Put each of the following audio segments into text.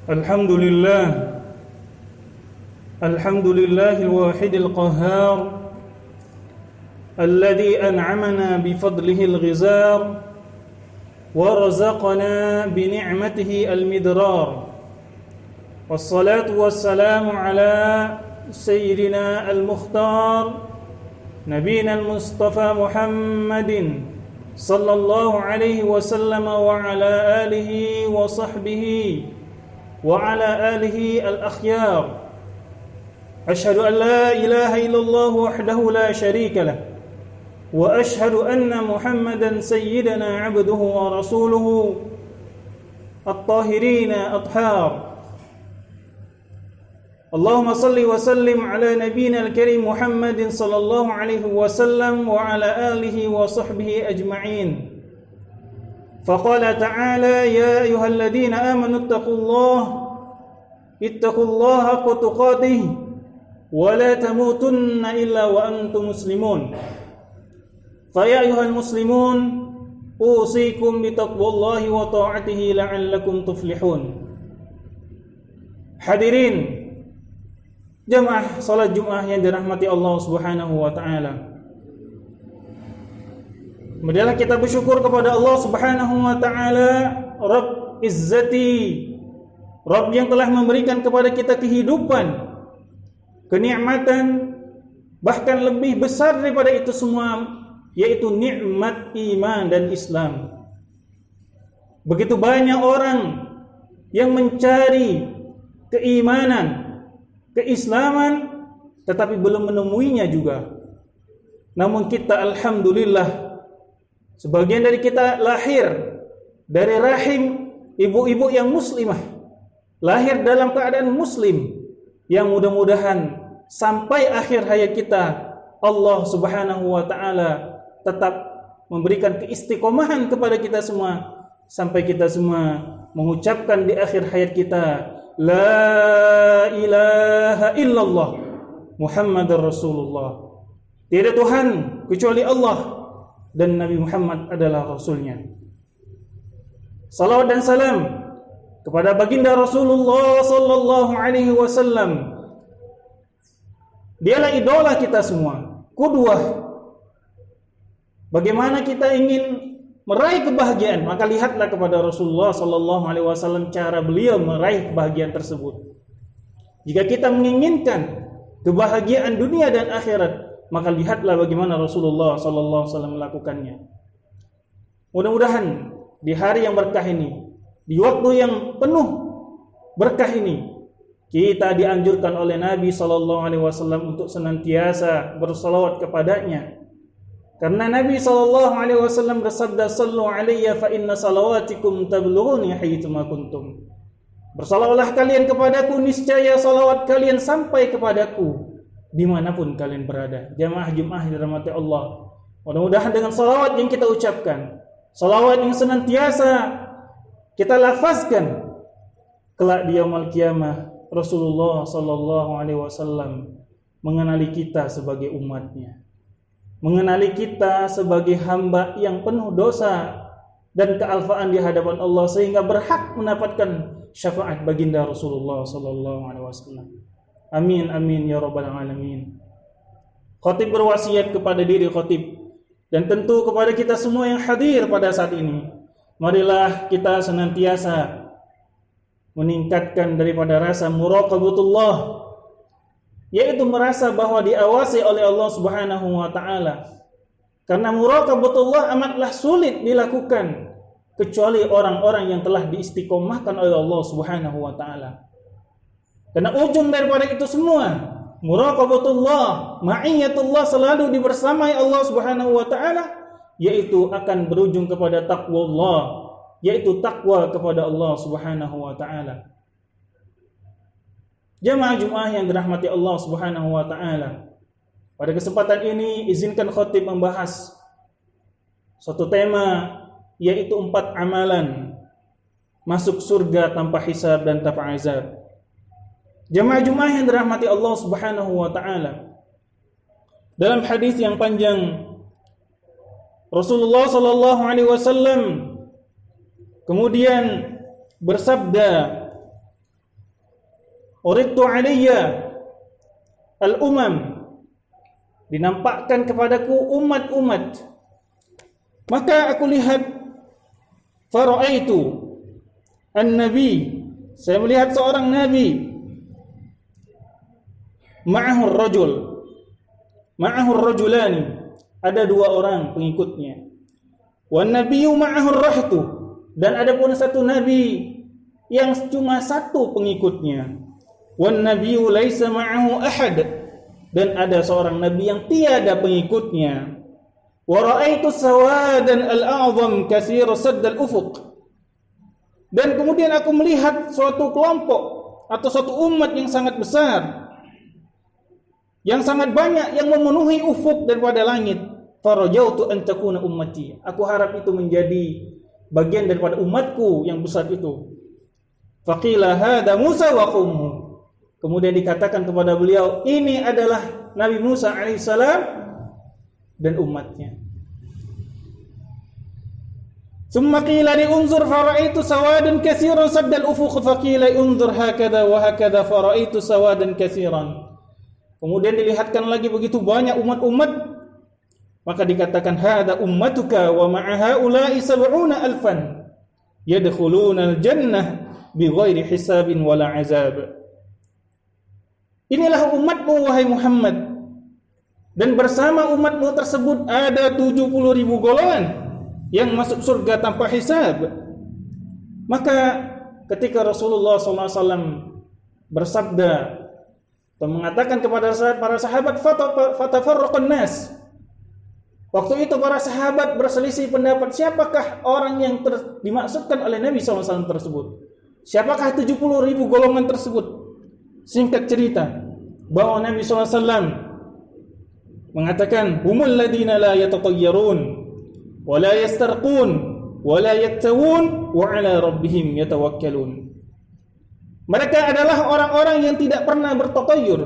الحمد لله الحمد لله الواحد القهار الذي أنعمنا بفضله الغزار ورزقنا بنعمته المدرار والصلاة والسلام على سيدنا المختار نبينا المصطفى محمد صلى الله عليه وسلم وعلى آله وصحبه وعلى آله الأخيار أشهد أن لا إله إلا الله وحده لا شريك له وأشهد أن محمدا سيدنا عبده ورسوله الطاهرين أطهار اللهم صل وسلم على نبينا الكريم محمد صلى الله عليه وسلم وعلى آله وصحبه أجمعين فقال تعالى يا أيها الذين آمنوا اتقوا الله حق تقاته ولا تموتن إلا وأنتم مسلمون فيا أيها المسلمون أوصيكم بتقوى الله وطاعته لعلكم تفلحون. Hadirin jamaah salat Jumat yang dirahmati Allah Subhanahu wa taala. Marilah kita bersyukur kepada Allah Subhanahu wa taala, Rabb Izzati, Rabb yang telah memberikan kepada kita kehidupan, kenikmatan, bahkan lebih besar daripada itu semua, yaitu nikmat iman dan Islam. Begitu banyak orang yang mencari keimanan, keislaman, tetapi belum menemuinya juga. Namun kita alhamdulillah, sebagian dari kita lahir dari rahim ibu-ibu yang muslimah, lahir dalam keadaan muslim, yang mudah-mudahan sampai akhir hayat kita Allah Subhanahu wa taala tetap memberikan keistiqomahan kepada kita semua sampai kita semua mengucapkan di akhir hayat kita la ilaha illallah Muhammadar Rasulullah. Tiada Tuhan kecuali Allah dan Nabi Muhammad adalah Rasulnya. Salawat dan salam kepada baginda Rasulullah sallallahu alaihi wasallam. Dialah idola kita semua, qudwah. Bagaimana kita ingin meraih kebahagiaan, maka lihatlah kepada Rasulullah sallallahu alaihi wasallam cara beliau meraih kebahagiaan tersebut. Jika kita menginginkan kebahagiaan dunia dan akhirat, maka lihatlah bagaimana Rasulullah sallallahu alaihi wasallam melakukannya. Mudah-mudahan di hari yang berkah ini, di waktu yang penuh berkah ini, kita dianjurkan oleh Nabi sallallahu alaihi wasallam untuk senantiasa bersalawat kepadanya. Karena Nabi sallallahu alaihi wasallam bersabda, "Shallu alayya fa inna salawatikum tablughuni haitsu ma kuntum." Bersalawatlah kalian kepadaku, niscaya salawat kalian sampai kepadaku dimanapun kalian berada. Jamaah Jumat yang dirahmati Allah, mudah-mudahan dengan salawat yang kita ucapkan, salawat yang senantiasa kita lafazkan, kelak di yaumul qiyamah Rasulullah sallallahu alaihi wasallam mengenali kita sebagai umatnya, mengenali kita sebagai hamba yang penuh dosa dan kealfaan di hadapan Allah, sehingga berhak mendapatkan syafaat baginda Rasulullah sallallahu alaihi wasallam. Amin amin ya rabbal alamin. Khatib berwasiat kepada diri khatib dan tentu kepada kita semua yang hadir pada saat ini, marilah kita senantiasa meningkatkan daripada rasa muraqabatullah, yaitu merasa bahwa diawasi oleh Allah Subhanahu wa taala. Karena muraqabatullah amatlah sulit dilakukan kecuali orang-orang yang telah diistiqomahkan oleh Allah Subhanahu wa taala. Karena ujung daripada itu semua, muraqabatullah, ma'iyatullah, selalu dibersamai Allah Subhanahu wa taala, yaitu akan berujung kepada taqwallah, yaitu takwa kepada Allah Subhanahu wa taala. Jamaah Jumat yang dirahmati Allah Subhanahu wa taala, pada kesempatan ini izinkan khatib membahas suatu tema, yaitu 4 amalan masuk surga tanpa hisab dan tanpa azab. Jamaah Jumat yang dirahmati Allah Subhanahu wa taala, dalam hadis yang panjang Rasulullah sallallahu alaihi wasallam kemudian bersabda, uridtu alayya al-umam, dinampakkan kepadaku umat-umat. Maka aku lihat, faraitu an-nabi, saya melihat seorang nabi, ma'ahu rajulani, ada dua orang pengikutnya. Wan nabiyyu ma'ahu rahtu, dan ada pun satu nabi yang cuma satu pengikutnya. Wan nabiyyu laisa ma'ahu ahad, dan ada seorang nabi yang tiada pengikutnya. Wa ra'aitu sawadan al-a'zam katsir sadd al-ufuq, dan kemudian aku melihat suatu kelompok atau suatu umat yang sangat besar, yang sangat banyak, yang memenuhi ufuk daripada langit. Farajautu an takuna ummati, aku harap itu menjadi bagian daripada umatku yang besar itu. Faqila hada Musa wa qaumuhu, kemudian dikatakan kepada beliau, ini adalah Nabi Musa alaihissalam dan umatnya. Summa qila li unzur faraitu sawadan katsiran saddal ufuq faqila unzur hakadha wa hakadha faraitu sawadan katsiran. Kemudian dilihatkan lagi begitu banyak umat-umat, maka dikatakan hada ummatuka wa ma'a haula'i 70,000 yadkhuluna al-jannah bighairi hisabin wala azab. Inilah umatmu wahai Muhammad, dan bersama umatmu tersebut ada 70.000 golongan yang masuk surga tanpa hisab. Maka ketika Rasulullah SAW bersabda atau mengatakan kepada para sahabat, fatafarraqan nas, waktu itu para sahabat berselisih pendapat, siapakah orang yang dimaksudkan oleh Nabi SAW tersebut, siapakah 70.000 golongan tersebut. Singkat cerita, bahwa Nabi SAW mengatakan, humul ladina la yatatayyarun wa la yastarqun wa la yaktawun wa ala rabbihim yatawakkalun. Mereka adalah orang-orang yang tidak pernah bertatayyur,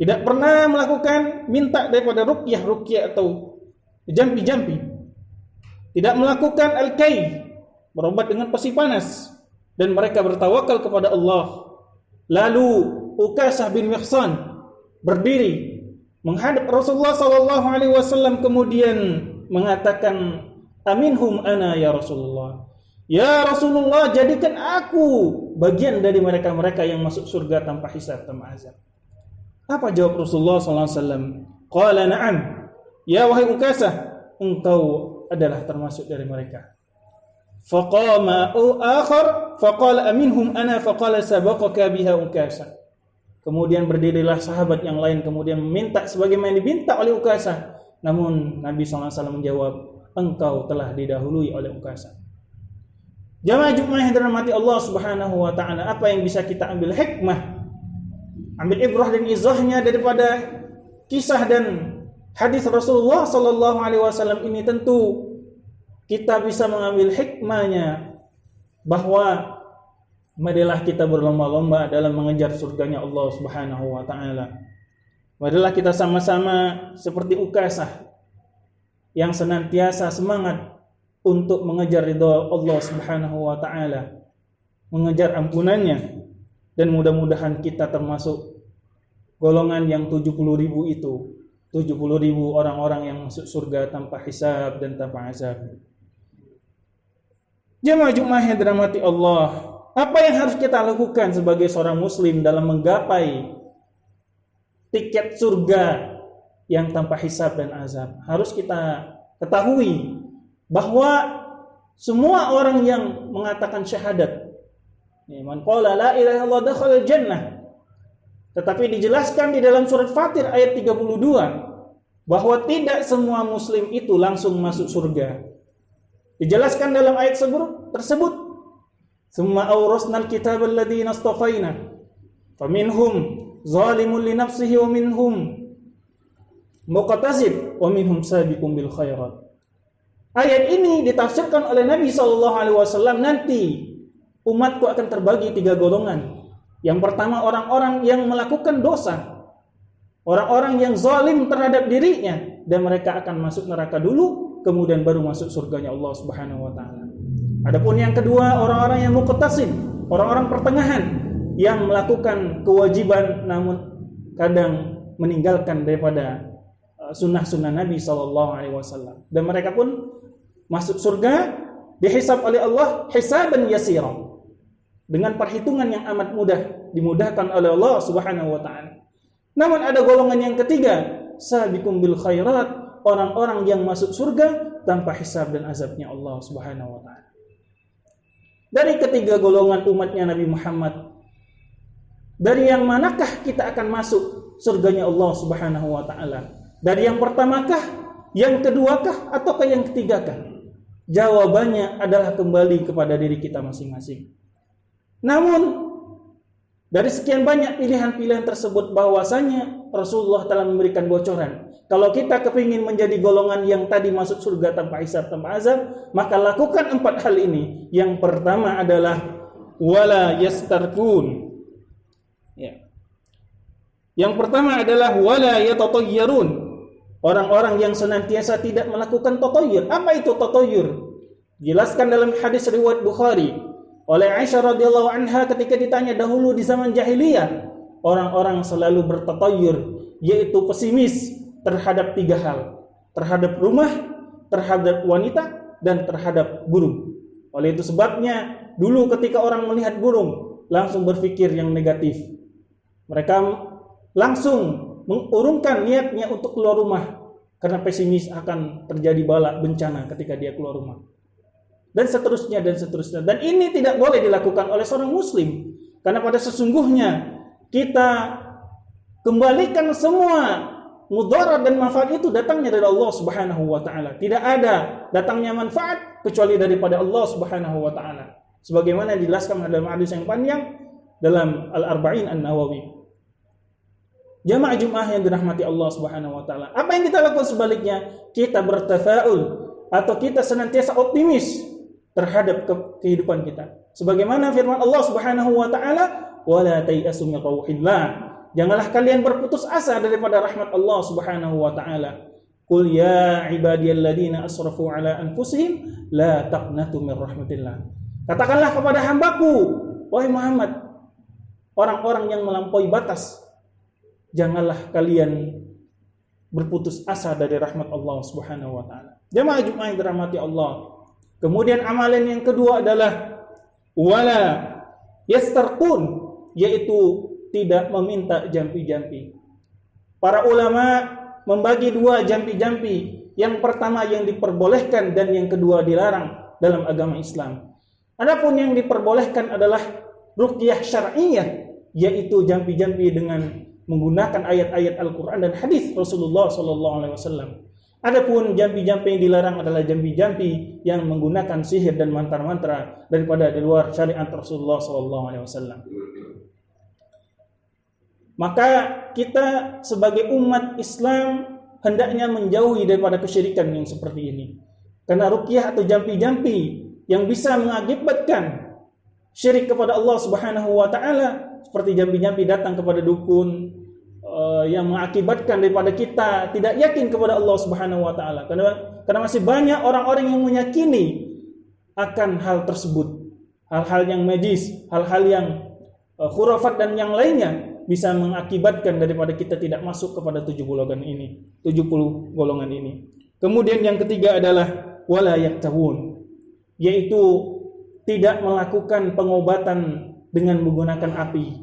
tidak pernah melakukan minta daripada ruqyah atau jampi-jampi, tidak melakukan al-kay, berobat dengan pesi panas, dan mereka bertawakal kepada Allah. Lalu Ukasah bin Mihsan berdiri menghadap Rasulullah SAW, kemudian mengatakan, aminhum ana ya Rasulullah, ya Rasulullah, jadikan aku bagian dari mereka-mereka yang masuk surga tanpa hisab, tanpa azab. Apa jawab Rasulullah SAW? Qala na'am, ya wahai Ukasah, engkau adalah termasuk dari mereka. Faqama akhar faqala aminhum ana faqala sabaqaka biha Ukasah. Kemudian berdirilah sahabat yang lain, kemudian meminta sebagaimana diminta oleh Ukasah. Namun Nabi SAW menjawab, engkau telah didahului oleh Ukasah. Jamaah Jumat yang dirahmati Allah Subhanahu wa taala, apa yang bisa kita ambil hikmah, ambil ibrah dan izahnya daripada kisah dan hadis Rasulullah sallallahu alaihi wasallam ini? Tentu kita bisa mengambil hikmahnya bahwa marilah kita berlomba-lomba dalam mengejar surganya Allah Subhanahu wa taala. Marilah kita sama-sama seperti Ukasah yang senantiasa semangat untuk mengejar ridha Allah Subhanahu wa taala, mengejar ampunannya, dan mudah-mudahan kita termasuk golongan yang 70.000 itu, 70.000 orang-orang yang masuk surga tanpa hisab dan tanpa azab. Jemaah Jumat yang dirahmati Allah, apa yang harus kita lakukan sebagai seorang muslim dalam menggapai tiket surga yang tanpa hisab dan azab? Harus kita ketahui bahwa semua orang yang mengatakan syahadat, man qala la ilaha illallah dakhala jannah, tetapi dijelaskan di dalam surat Fatir ayat 32 bahwa tidak semua muslim itu langsung masuk surga. Dijelaskan dalam ayat tersebut, summa awrasnal kitabal ladzina istafaina faminhum zalimun li nafsihi wa minhum muqtasid wa minhum sabiqun bil khairat. Ayat ini ditafsirkan oleh Nabi SAW, nanti umatku akan terbagi 3 golongan. Yang pertama, orang-orang yang melakukan dosa, orang-orang yang zalim terhadap dirinya, dan mereka akan masuk neraka dulu, kemudian baru masuk surganya Allah Subhanahu wa taala. Adapun yang kedua, orang-orang yang muqtasid, orang-orang pertengahan, yang melakukan kewajiban namun kadang meninggalkan daripada sunnah-sunnah Nabi SAW. Dan mereka pun masuk surga dihisab oleh Allah hisaban yasira, dengan perhitungan yang amat mudah, dimudahkan oleh Allah Subhanahu wa taala. Namun ada golongan yang ketiga, sabiqum bil khairat, orang-orang yang masuk surga tanpa hisab dan azabnya Allah Subhanahu wa taala. Dari ketiga golongan umatnya Nabi Muhammad, dari yang manakah kita akan masuk surganya Allah Subhanahu wa taala? Dari yang pertamakah, yang keduakah, ataukah yang ketigakah? Jawabannya adalah kembali kepada diri kita masing-masing. Namun dari sekian banyak pilihan-pilihan tersebut, bahwasanya Rasulullah telah memberikan bocoran. Kalau kita kepingin menjadi golongan yang tadi masuk surga tanpa hisab, tanpa azab, maka lakukan 4 hal ini. Yang pertama adalah wala yastarkun. Ya. Yang pertama adalah wala yatatayyarun. Orang-orang yang senantiasa tidak melakukan tatayyur. Apa itu tatayyur? Jelaskan dalam hadis riwayat Bukhari oleh Aisyah radhiyallahu anha ketika ditanya dahulu di zaman jahiliyah, orang-orang selalu bertatayyur, yaitu pesimis terhadap 3 hal. Terhadap rumah, terhadap wanita, dan terhadap burung. Oleh itu sebabnya dulu ketika orang melihat burung langsung berpikir yang negatif. Mereka langsung mengurungkan niatnya untuk keluar rumah karena pesimis akan terjadi bala bencana ketika dia keluar rumah. Dan seterusnya dan seterusnya. Dan ini tidak boleh dilakukan oleh seorang muslim, karena pada sesungguhnya kita kembalikan semua mudarat dan manfaat itu datangnya dari Allah Subhanahu wa taala. Tidak ada datangnya manfaat kecuali daripada Allah Subhanahu wa taala. Sebagaimana dijelaskan dalam hadis yang panjang dalam Al-Arba'in An-Nawawi. Jamaah Jumat yang dirahmati Allah Subhanahu wa taala. Apa yang kita lakukan sebaliknya? Kita bertafaul atau kita senantiasa optimis terhadap kehidupan kita. Sebagaimana firman Allah Subhanahu wa taala, "Wala tayasu min rauhillah." Janganlah kalian berputus asa daripada rahmat Allah Subhanahu wa taala. Qul ya ibadiyalladzina asrafu ala anfusihim la taqnatu min rahmatillah. Katakanlah kepada hambaku, wahai Muhammad, orang-orang yang melampaui batas, janganlah kalian berputus asa dari rahmat Allah Subhanahu wa taala. Jemaah Jumat yang dirahmati Allah. Kemudian amalan yang kedua adalah wala yastarqun, yaitu tidak meminta jampi-jampi. Para ulama membagi 2 jampi-jampi. Yang pertama yang diperbolehkan dan yang kedua dilarang dalam agama Islam. Adapun yang diperbolehkan adalah ruqyah syar'iyyah, yaitu jampi-jampi dengan menggunakan ayat-ayat Al-Quran dan hadis Rasulullah SAW. Adapun jampi-jampi yang dilarang adalah jampi-jampi yang menggunakan sihir dan mantra-mantra daripada di luar syariat Rasulullah SAW. Maka kita sebagai umat Islam hendaknya menjauhi daripada kesyirikan yang seperti ini. Karena ruqyah atau jampi-jampi yang bisa mengakibatkan syirik kepada Allah Subhanahu wa taala, seperti jampi-jampi datang kepada dukun, yang mengakibatkan daripada kita tidak yakin kepada Allah Subhanahu wa taala. Karena masih banyak orang-orang yang meyakini akan hal tersebut. Hal-hal yang magis, hal-hal yang khurafat dan yang lainnya bisa mengakibatkan daripada kita tidak masuk kepada 70 golongan ini. Kemudian yang ketiga adalah wala yaktawun, yaitu tidak melakukan pengobatan dengan menggunakan api.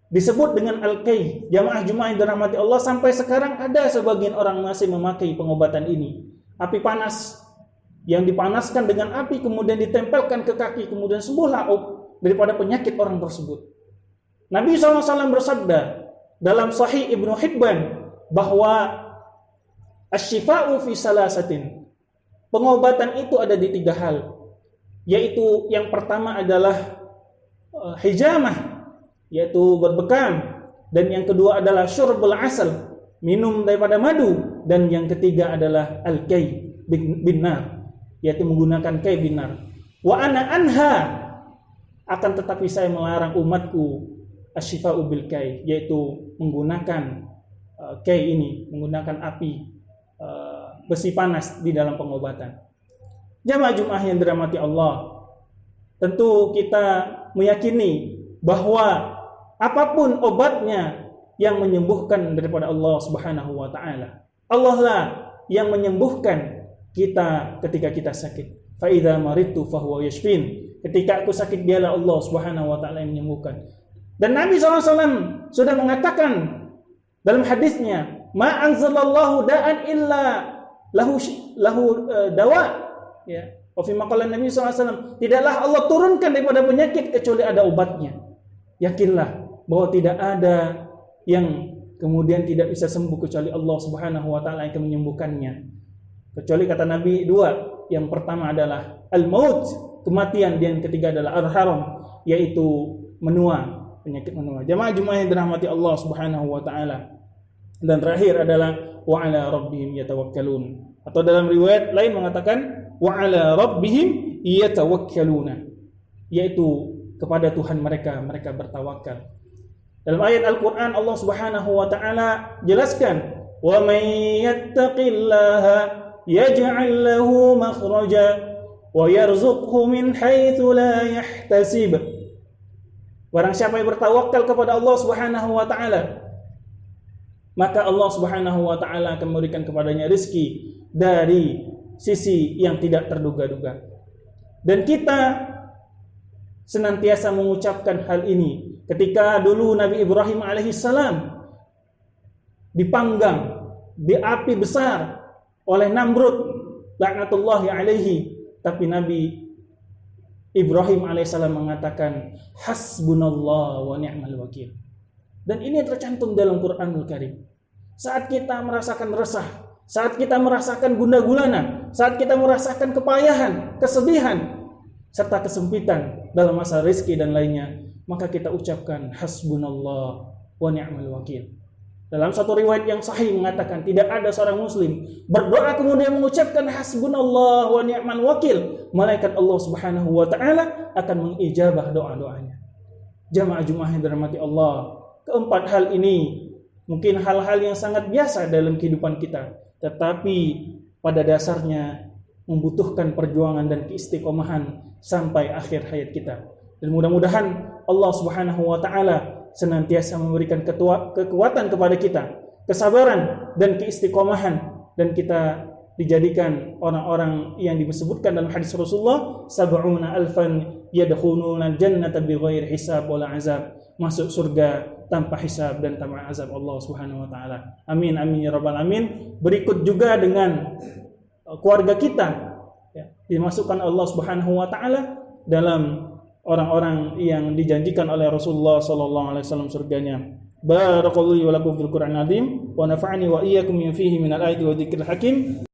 Disebut dengan al-kay. Jamaah Jumat yang dirahmati Allah, sampai sekarang ada sebagian orang masih memakai pengobatan ini. Api panas yang dipanaskan dengan api kemudian ditempelkan ke kaki, kemudian sembuhlah daripada penyakit orang tersebut. Nabi SAW bersabda dalam Sahih Ibnu Hibban bahwa asy-syifa'u fi salasatin. Pengobatan itu ada di 3 hal. Yaitu yang pertama adalah hijamah, yaitu berbekam, dan yang kedua adalah syurbul asal, minum daripada madu, dan yang ketiga adalah al-kay bin nar, yaitu menggunakan kay bin nar. Wa ana anha, akan tetapi saya melarang umatku asy-syifa'u bil kay, yaitu menggunakan kay ini, menggunakan api besi panas di dalam pengobatan. Jamaah Jumat yang dirahmati Allah, tentu kita meyakini bahwa apapun obatnya yang menyembuhkan daripada Allah Subhanahu wa taala. Allah lah yang menyembuhkan kita ketika kita sakit. Fa idza maridtu fa huwa yashfin. Ketika aku sakit, dialah Allah Subhanahu wa taala yang menyembuhkan. Dan Nabi SAW sudah mengatakan dalam hadisnya, ma anzalallahu da'an illa lahu dawa, ya. Wa fi maqalan Nabi SAW, tidaklah Allah turunkan daripada penyakit kecuali ada obatnya. Yakinlah bahwa tidak ada yang kemudian tidak bisa sembuh kecuali Allah Subhanahu wa taala yang menyembuhkannya. Kecuali kata Nabi dua, yang pertama adalah al-maut, kematian, dan yang ketiga adalah al-haram, yaitu menua, penyakit menua. Jemaah yang dirahmati Allah Subhanahu wa taala. Dan terakhir adalah wa ala rabbihim yatawakkalun. Atau dalam riwayat lain mengatakan wa ala rabbihim yatawakkaluna, yaitu kepada Tuhan mereka bertawakal. Dalam ayat Al-Qur'an Allah Subhanahu wa taala jelaskan, wa may yattaqillaha yaj'al lahu makhraja wa yarzuqhu min haitsu la yahtasib. Barang siapa yang bertawakal kepada Allah Subhanahu wa taala, maka Allah Subhanahu wa taala akan memberikan kepadanya rezeki dari sisi yang tidak terduga-duga. Dan kita senantiasa mengucapkan hal ini ketika dulu Nabi Ibrahim alaihissalam dipanggang di api besar oleh Namrud laknatullahi alaihi, tapi Nabi Ibrahim alaihissalam mengatakan hasbunallah wa ni'mal wakil. Dan ini tercantum dalam Quranul Karim. Saat kita merasakan resah, saat kita merasakan gundah gulana, saat kita merasakan kepayahan, kesedihan, serta kesempitan dalam masa rezeki dan lainnya, maka kita ucapkan hasbunallah wa ni'mal wakil. Dalam satu riwayat yang sahih mengatakan tidak ada seorang muslim berdoa kemudian mengucapkan hasbunallah wa ni'mal wakil, malaikat Allah Subhanahu wa taala akan mengijabah doa-doanya. Jamaah yang dirahmati Allah, keempat hal ini mungkin hal-hal yang sangat biasa dalam kehidupan kita, tetapi pada dasarnya membutuhkan perjuangan dan keistiqomahan sampai akhir hayat kita. Dan mudah-mudahan Allah Subhanahu wa taala senantiasa memberikan kekuatan kepada kita, kesabaran dan keistiqomahan, dan kita dijadikan orang-orang yang disebutkan dalam hadis Rasulullah, sab'una alfan yadkhuluna jannata bighairi hisab wala azab, masuk surga tanpa hisab dan tanpa azab Allah Subhanahu wa taala. Amin amin ya rabbal alamin. Berikut juga dengan keluarga kita, ya, dimasukkan Allah Subhanahu wa taala dalam orang-orang yang dijanjikan oleh Rasulullah sallallahu alaihi wasallam surganya. Barakallahu wa lakum fil Qur'anil azim wa nafa'ani wa iyyakum min fihi minal ayati wa dzikril hakim.